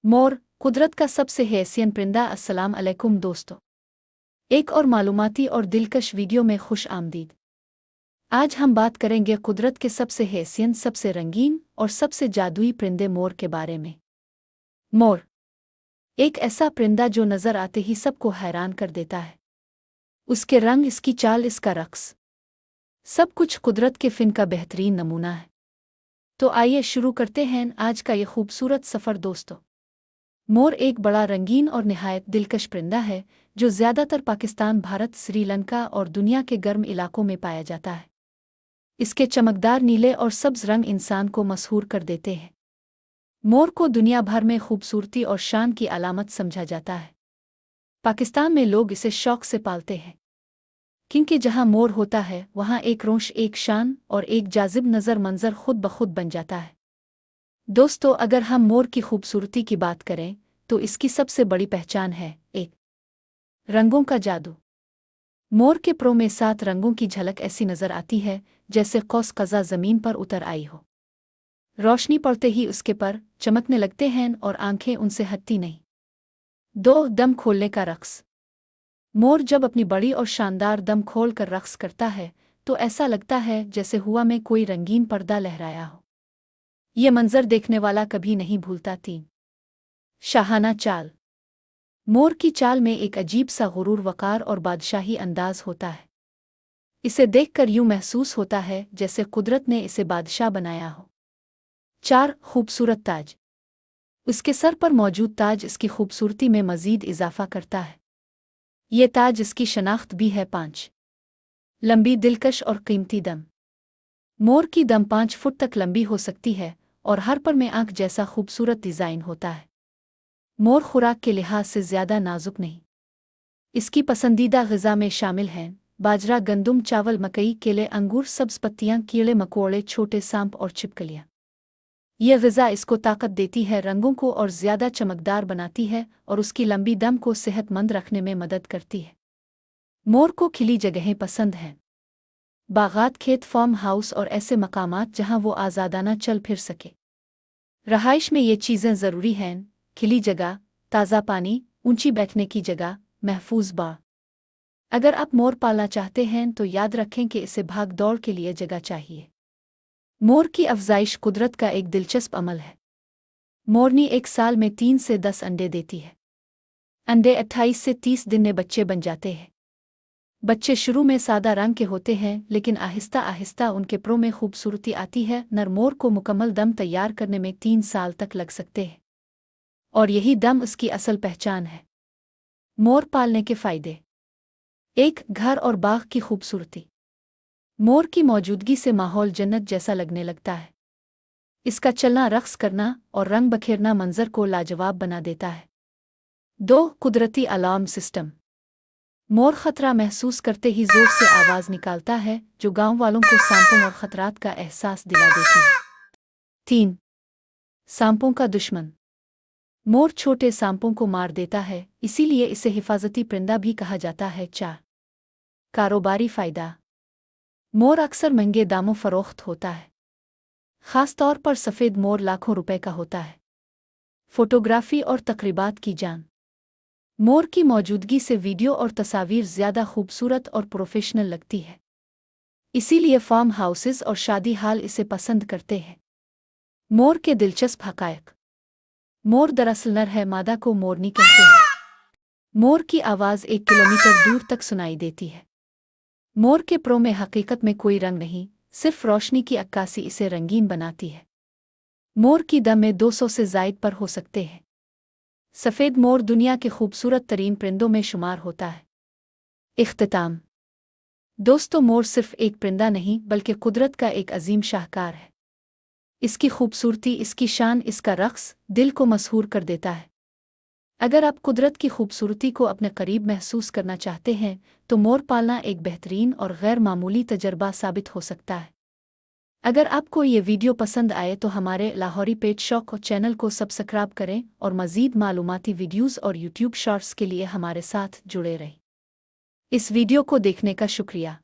मोर कुदरत का सबसे हसीन परिंदा। अस्सलाम अलैकुम दोस्तों, एक और मालूमाती और दिलकश वीडियो में खुश आमदीद। आज हम बात करेंगे कुदरत के सबसे हसीन, सबसे रंगीन और सबसे जादुई परिंदे मोर के बारे में। मोर एक ऐसा परिंदा जो नज़र आते ही सबको हैरान कर देता है। उसके रंग, इसकी चाल, इसका रक्स, सब कुछ कुदरत के फ़िन का बेहतरीन नमूना है। तो आइए शुरू करते हैं आज का ये खूबसूरत सफ़र दोस्तों। मोर एक बड़ा, रंगीन और निहायत दिलकश परिंदा है जो ज़्यादातर पाकिस्तान, भारत, श्रीलंका और दुनिया के गर्म इलाकों में पाया जाता है। इसके चमकदार नीले और सब्ज रंग इंसान को मशहूर कर देते हैं। मोर को दुनिया भर में खूबसूरती और शान की अलामत समझा जाता है। पाकिस्तान में लोग इसे शौक से पालते हैं क्योंकि जहाँ मोर होता है वहाँ एक रोश, एक शान और एक जाजिब नज़र मंजर खुद ब खुद बन जाता है। दोस्तों, अगर हम मोर की खूबसूरती की बात करें तो इसकी सबसे बड़ी पहचान है एक, रंगों का जादू। मोर के प्रो में 7 रंगों की झलक ऐसी नजर आती है जैसे कौस कज़ा ज़मीन पर उतर आई हो। रोशनी पड़ते ही उसके पर चमकने लगते हैं और आंखें उनसे हटती नहीं। 2, दम खोलने का रक्स। मोर जब अपनी बड़ी और शानदार दम खोल कर रक्स करता है तो ऐसा लगता है जैसे हवा में कोई रंगीन पर्दा लहराया हो। ये मंजर देखने वाला कभी नहीं भूलता। 3, शाहाना चाल। मोर की चाल में एक अजीब सा गुरूर, वकार और बादशाही अंदाज होता है। इसे देखकर यूं महसूस होता है जैसे कुदरत ने इसे बादशाह बनाया हो। 4, खूबसूरत ताज। उसके सर पर मौजूद ताज इसकी खूबसूरती में मजीद इजाफा करता है। ये ताज इसकी शनाख्त भी है। 5, लंबी, दिलकश और कीमती दम। मोर की दम 5 फुट तक लंबी हो सकती है और हर पर में आंख जैसा खूबसूरत डिज़ाइन होता है। मोर खुराक के लिहाज से ज़्यादा नाजुक नहीं। इसकी पसंदीदा ग़िज़ा में शामिल हैं बाजरा, गंदुम, चावल, मकई, केले, अंगूर, सब्ज़ पत्तियाँ, कीड़े मकोड़े, छोटे सांप और छिपकलियाँ। यह ग़िज़ा इसको ताकत देती है, रंगों को और ज़्यादा चमकदार बनाती है और उसकी लंबी दम को सेहतमंद रखने में मदद करती है। मोर को खिली जगहें पसंद हैं, बागात, खेत, फार्म हाउस और ऐसे मकामात जहाँ वो आज़ादाना चल फिर सके। रहाइश में ये चीज़ें ज़रूरी हैं: खिली जगह, ताज़ा पानी, ऊंची बैठने की जगह, महफूज बाड़। अगर आप मोर पालना चाहते हैं तो याद रखें कि इसे भाग दौड़ के लिए जगह चाहिए। मोर की अफजाइश कुदरत का एक दिलचस्प अमल है। मोरनी एक साल में 3 से 10 अंडे देती है। अंडे 28 से 30 दिन में बच्चे बन जाते हैं। बच्चे शुरू में सादा रंग के होते हैं लेकिन आहिस्ता आहिस्ता उनके प्रो में खूबसूरती आती है। नर मोर को मुकम्मल दम तैयार करने में 3 साल तक लग सकते हैं और यही दम उसकी असल पहचान है। मोर पालने के फ़ायदे। 1, घर और बाग की खूबसूरती। मोर की मौजूदगी से माहौल जन्नत जैसा लगने लगता है। इसका चलना, रक्स करना और रंग बखेरना मंजर को लाजवाब बना देता है। 2, कुदरती अलार्म सिस्टम। मोर खतरा महसूस करते ही जोर से आवाज़ निकालता है जो गांव वालों को सांपों और खतरात का एहसास दिला देती है। 3, सांपों का दुश्मन। मोर छोटे सांपों को मार देता है, इसीलिए इसे हिफाजती परिंदा भी कहा जाता है। 4, कारोबारी फ़ायदा। मोर अक्सर महंगे दामों फ़रोख्त होता है, ख़ास तौर पर सफ़ेद मोर लाखों रुपए का होता है। फ़ोटोग्राफ़ी और तक़रीबात की जान। मोर की मौजूदगी से वीडियो और तस्वीर ज़्यादा खूबसूरत और प्रोफेशनल लगती है, इसीलिए फार्म हाउसेस और शादी हाल इसे पसंद करते हैं। मोर के दिलचस्प हक़ायक़। मोर दरअसल नर है, मादा को मोरनी कहते हैं। मोर की आवाज़ 1 किलोमीटर दूर तक सुनाई देती है। मोर के प्रो में हकीकत में कोई रंग नहीं, सिर्फ रोशनी की अक्कासी इसे रंगीन बनाती है। मोर की दम में 200 से ज़ायद पर हो सकते हैं। सफ़ेद मोर दुनिया के खूबसूरत तरीन परिंदों में शुमार होता है। इख्तिताम। दोस्तों, मोर सिर्फ एक परिंदा नहीं बल्कि कुदरत का एक अजीम शाहकार है। इसकी खूबसूरती, इसकी शान, इसका रक्स दिल को मसहूर कर देता है। अगर आप कुदरत की खूबसूरती को अपने करीब महसूस करना चाहते हैं तो मोर पालना एक बेहतरीन और गैर मामूली तजर्बा साबित हो सकता है। अगर आपको ये वीडियो पसंद आए तो हमारे लाहौरी पेट शौक चैनल को सब्सक्राइब करें और मज़ीद मालूमाती वीडियोज़ और यूट्यूब शॉर्ट्स के लिए हमारे साथ जुड़े रहें। इस वीडियो को देखने का शुक्रिया।